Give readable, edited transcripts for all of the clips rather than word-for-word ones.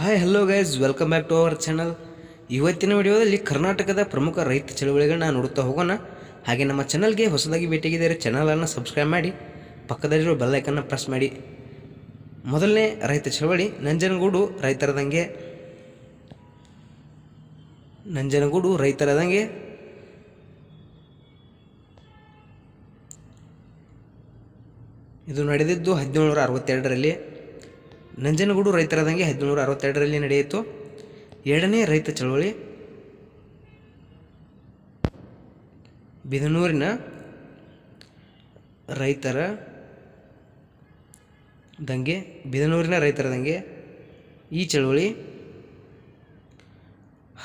Hi hello guys, welcome back to our channel. ಇವತ್ತಿನ ವಿಡಿಯೋದಲ್ಲಿ ಕರ್ನಾಟಕದ ಪ್ರಮುಖ ರೈತ ಚಳುವಳಿಗಳನ್ನ ನೋಡುತ್ತಾ ಹೋಗೋಣ. ಹಾಗೆ ನಮ್ಮ ಚಾನಲ್ಗೆ ಹೊಸದಾಗಿ ಭೇಟಿಯಾಗಿದ್ದರೆ ಚಾನಲನ್ನು ಸಬ್ಸ್ಕ್ರೈಬ್ ಮಾಡಿ, ಪಕ್ಕದಲ್ಲಿರೋ ಬೆಲ್ಲೈಕನ್ನು ಪ್ರೆಸ್ ಮಾಡಿ. ಮೊದಲನೇ ರೈತ ಚಳವಳಿ ನಂಜನಗೂಡು ರೈತರ ದಂಗೆ. ನಂಜನಗೂಡು ರೈತರ ದಂಗೆ ಇದು ನಡೆದಿದ್ದು 1762ರಲ್ಲಿ. ನಂಜನಗೂಡು ರೈತರ ದಂಗೆ 1762ರಲ್ಲಿ ನಡೆಯಿತು. ಎರಡನೇ ರೈತ ಚಳವಳಿ ಬಿದನೂರಿನ ರೈತರ ದಂಗೆ. ಬಿದನೂರಿನ ರೈತರ ದಂಗೆ ಈ ಚಳವಳಿ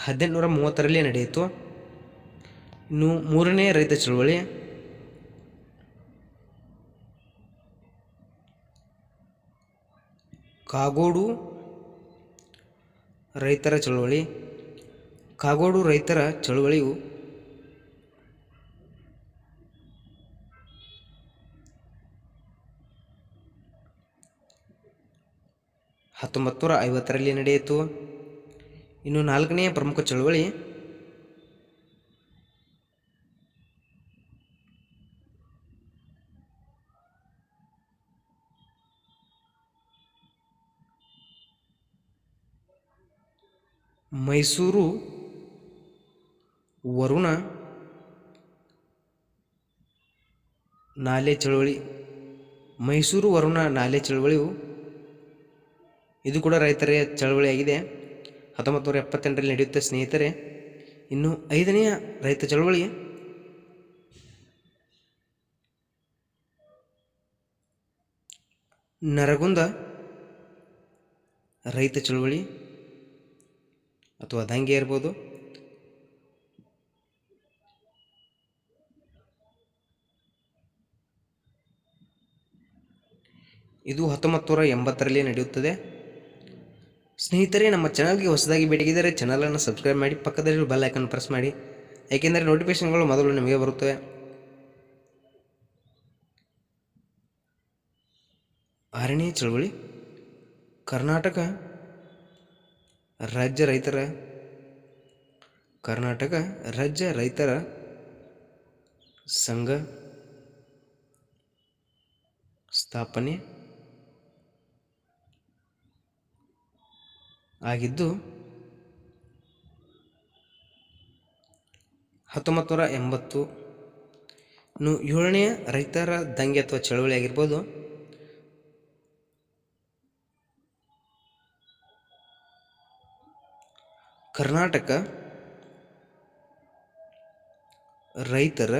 1830ರಲ್ಲಿ ನಡೆಯಿತು. ಇನ್ನು ಮೂರನೇ ರೈತ ಚಳವಳಿ ಕಾಗೋಡು ರೈತರ ಚಳವಳಿ. ಕಾಗೋಡು ರೈತರ ಚಳವಳಿಯು 1950ರಲ್ಲಿ ನಡೆಯಿತು. ಇನ್ನು ನಾಲ್ಕನೆಯ ಪ್ರಮುಖ ಚಳವಳಿ ಮೈಸೂರು ವರುಣ ನಾಲೆ ಚಳವಳಿ. ಮೈಸೂರು ವರುಣ ನಾಲೆ ಚಳವಳಿಯು ಇದು ಕೂಡ ರೈತರ ಚಳವಳಿಯಾಗಿದೆ. 1978ರಲ್ಲಿ ನಡೆಯುತ್ತೆ ಸ್ನೇಹಿತರೆ. ಇನ್ನು ಐದನೆಯ ರೈತ ಚಳವಳಿ ನರಗುಂದ ರೈತ ಚಳವಳಿ ಅಥವಾ ದಂಗೆ ಇರ್ಬೋದು. ಇದು 1980ರಲ್ಲಿ ನಡೆಯುತ್ತದೆ. ಸ್ನೇಹಿತರೆ, ನಮ್ಮ ಚಾನಲ್ಗೆ ಹೊಸದಾಗಿ ಭೇಟಿಯಾಗಿದ್ದರೆ ಚಾನಲನ್ನು ಸಬ್ಸ್ಕ್ರೈಬ್ ಮಾಡಿ, ಪಕ್ಕದಲ್ಲಿರೋ ಬೆಲ್ ಐಕನ್ ಪ್ರೆಸ್ ಮಾಡಿ, ಏಕೆಂದರೆ ನೋಟಿಫಿಕೇಷನ್ಗಳು ಮೊದಲು ನಿಮಗೆ ಬರುತ್ತವೆ. ಆರನೇ ಚಳವಳಿ ಕರ್ನಾಟಕ ರಾಜ್ಯ ರೈತರ ಸಂಘ ಸ್ಥಾಪನೆ ಆಗಿದ್ದು 1980. ಇನ್ನು ಏಳನೆಯ ರೈತರ ದಂಗೆ ಅಥವಾ ಚಳವಳಿ ಆಗಿರ್ಬೋದು ಕರ್ನಾಟಕ ರೈತರ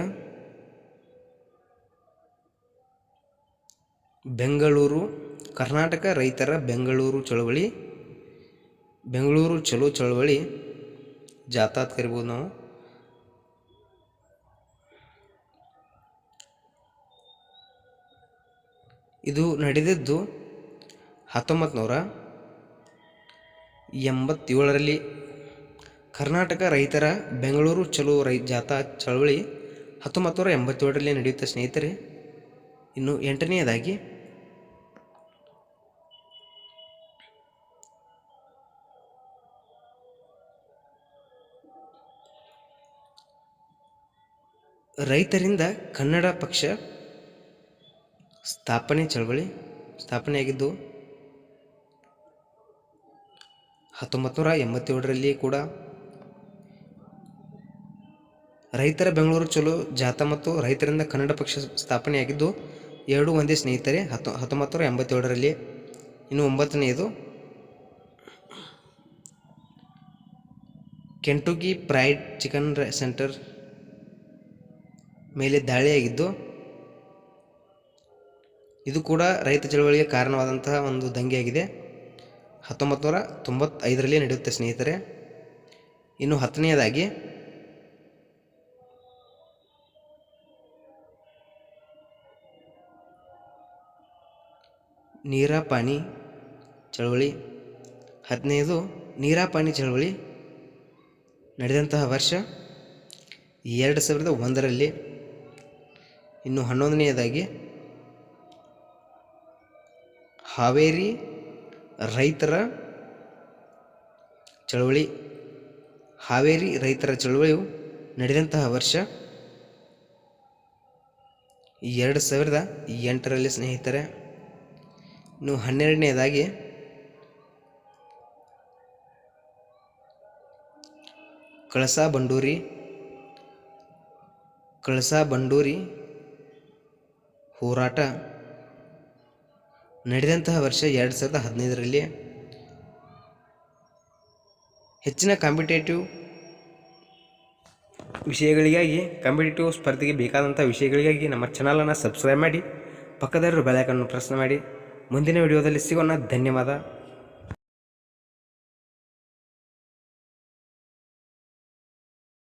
ಬೆಂಗಳೂರು. ಕರ್ನಾಟಕ ರೈತರ ಬೆಂಗಳೂರು ಚಳವಳಿ, ಬೆಂಗಳೂರು ಚಲೋ ಚಳವಳಿ ಜಾಥಾ ಕರಿಬೋದು ನಾವು. ಇದು ನಡೆದಿದ್ದು 1987ರಲ್ಲಿ. ಕರ್ನಾಟಕ ರೈತರ ಬೆಂಗಳೂರು ಚಲೋ ಜಾಥಾ ಚಳವಳಿ 1987ರಲ್ಲಿ ನಡೆಯುತ್ತೆ ಸ್ನೇಹಿತರೆ. ಇನ್ನು ಎಂಟನೆಯದಾಗಿ ರೈತರಿಂದ ಕನ್ನಡ ಪಕ್ಷ ಸ್ಥಾಪನೆಯಾಗಿದ್ದು 1987ರಲ್ಲಿ ಕೂಡ. ರೈತರ ಬೆಂಗಳೂರು ಚಲೋ ಜಾಥಾ ಮತ್ತು ರೈತರಿಂದ ಕನ್ನಡ ಪಕ್ಷ ಸ್ಥಾಪನೆಯಾಗಿದ್ದು ಎರಡು ಒಂದೇ ಸ್ನೇಹಿತರೆ, 1987ರಲ್ಲಿ. ಇನ್ನು ಒಂಬತ್ತನೆಯದು ಕೆಂಟುಕಿ ಫ್ರೈಡ್ ಚಿಕನ್ ಸೆಂಟರ್ ಮೇಲೆ ದಾಳಿಯಾಗಿದ್ದು ಇದು ಕೂಡ ರೈತ ಚಳವಳಿಗೆ ಕಾರಣವಾದಂತಹ ಒಂದು ದಂಗೆಯಾಗಿದೆ. 1995ರಲ್ಲಿ ನಡೆಯುತ್ತೆ ಸ್ನೇಹಿತರೆ. ಇನ್ನು ಹತ್ತನೆಯದಾಗಿ ನೀರಾಪಾನಿ ಚಳವಳಿ. 15ನೇದು ನೀರಾಪಾನಿ ಚಳವಳಿ ನಡೆದಂತಹ ವರ್ಷ 2001ರಲ್ಲಿ. ಇನ್ನು 11ನೇದಾಗಿ ಹಾವೇರಿ ರೈತರ ಚಳವಳಿ ಹಾವೇರಿ ರೈತರ ಚಳವಳಿಯು ನಡೆದಂತಹ ವರ್ಷ 2008ರಲ್ಲಿ ಸ್ನೇಹಿತರೆ. ಇನ್ನು 12ನೇದಾಗಿ ಕಳಸಾ ಬಂಡೂರಿ ಹೋರಾಟ ನಡೆದಂತಹ ವರ್ಷ 2015ರಲ್ಲಿ. ಹೆಚ್ಚಿನ ಕಾಂಪಿಟೇಟಿವ್ ಸ್ಪರ್ಧೆಗೆ ಬೇಕಾದಂಥ ವಿಷಯಗಳಿಗಾಗಿ ನಮ್ಮ ಚಾನಲನ್ನು ಸಬ್ಸ್ಕ್ರೈಬ್ ಮಾಡಿ, ಪಕ್ಕದಲ್ಲಿರೋ ಬೆಲ್ ಐಕಾನ್ ಪ್ರೆಸ್ ಮಾಡಿ. ಮುಂದಿನ ವಿಡಿಯೋದಲ್ಲಿ ಸಿಗೋಣ. ಧನ್ಯವಾದ.